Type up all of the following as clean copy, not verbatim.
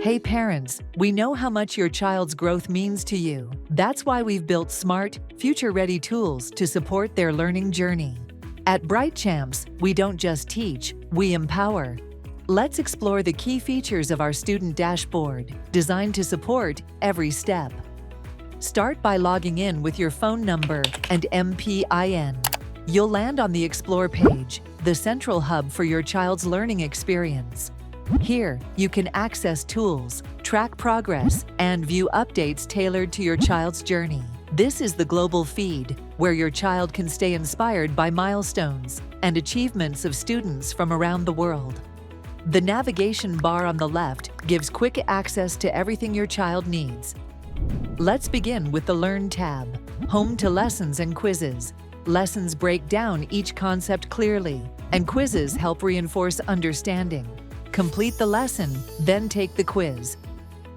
Hey parents, we know how much your child's growth means to you. That's why we've built smart, future-ready tools to support their learning journey. At BrightCHAMPS, we don't just teach, we empower. Let's explore the key features of our student dashboard, designed to support every step. Start by logging in with your phone number and MPIN. You'll land on the Explore page, the central hub for your child's learning experience. Here, you can access tools, track progress, and view updates tailored to your child's journey. This is the global feed, where your child can stay inspired by milestones and achievements of students from around the world. The navigation bar on the left gives quick access to everything your child needs. Let's begin with the Learn tab, home to lessons and quizzes. Lessons break down each concept clearly, and quizzes help reinforce understanding. Complete the lesson, then take the quiz.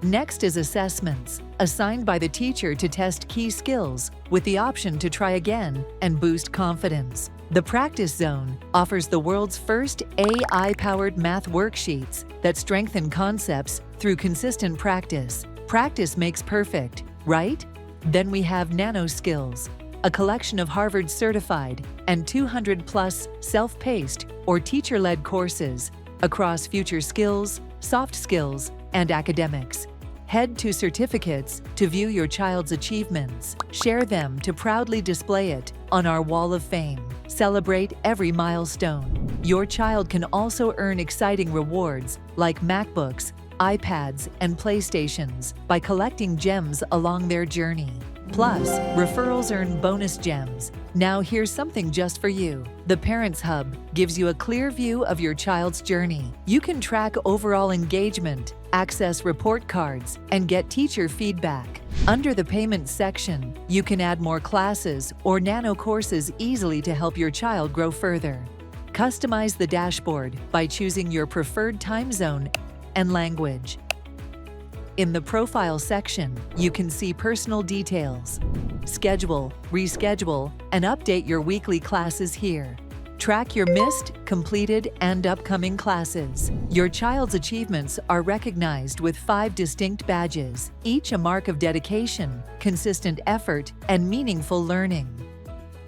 Next is Assessments, assigned by the teacher to test key skills, with the option to try again and boost confidence. The Practice Zone offers the world's first AI-powered math worksheets that strengthen concepts through consistent practice. Practice makes perfect, right? Then we have Nano Skills, a collection of Harvard-certified and 200-plus self-paced or teacher-led courses across future skills, soft skills, and academics. Head to Certificates to view your child's achievements. Share them to proudly display it on our Wall of Fame. Celebrate every milestone. Your child can also earn exciting rewards like MacBooks, iPads, and PlayStations by collecting gems along their journey. Plus, referrals earn bonus gems. Now here's something just for you. The Parents Hub gives you a clear view of your child's journey. You can track overall engagement, access report cards, and get teacher feedback. Under the Payments section, you can add more classes or Nano courses easily to help your child grow further. Customize the dashboard by choosing your preferred time zone and language. In the Profile section, you can see personal details. Schedule, reschedule, and update your weekly classes here. Track your missed, completed, and upcoming classes. Your child's achievements are recognized with 5 distinct badges, each a mark of dedication, consistent effort, and meaningful learning.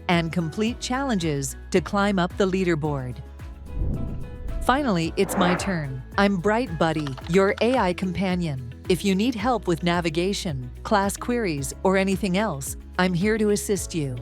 And complete challenges to climb up the leaderboard. Finally, it's my turn. I'm Bright Buddy, your AI companion. If you need help with navigation, class queries, or anything else, I'm here to assist you.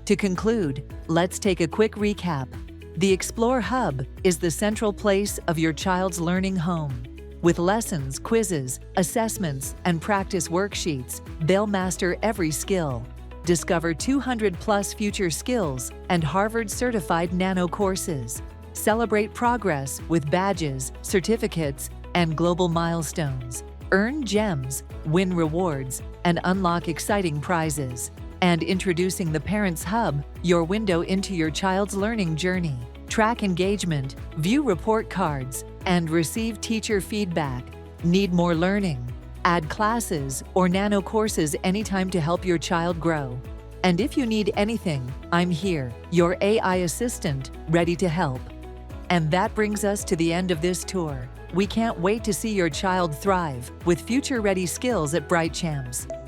To conclude, let's take a quick recap. The Explore Hub is the central place of your child's learning home. With lessons, quizzes, assessments, and practice worksheets, they'll master every skill. Discover 200-plus future skills and Harvard-certified Nano courses. Celebrate progress with badges, certificates, and global milestones. Earn gems, win rewards, and unlock exciting prizes. And introducing the Parents Hub, your window into your child's learning journey. Track engagement, view report cards, and receive teacher feedback. Need more learning? Add classes or Nano courses anytime to help your child grow. And if you need anything, I'm here, your AI assistant, ready to help. And that brings us to the end of this tour. We can't wait to see your child thrive with future-ready skills at BrightCHAMPS.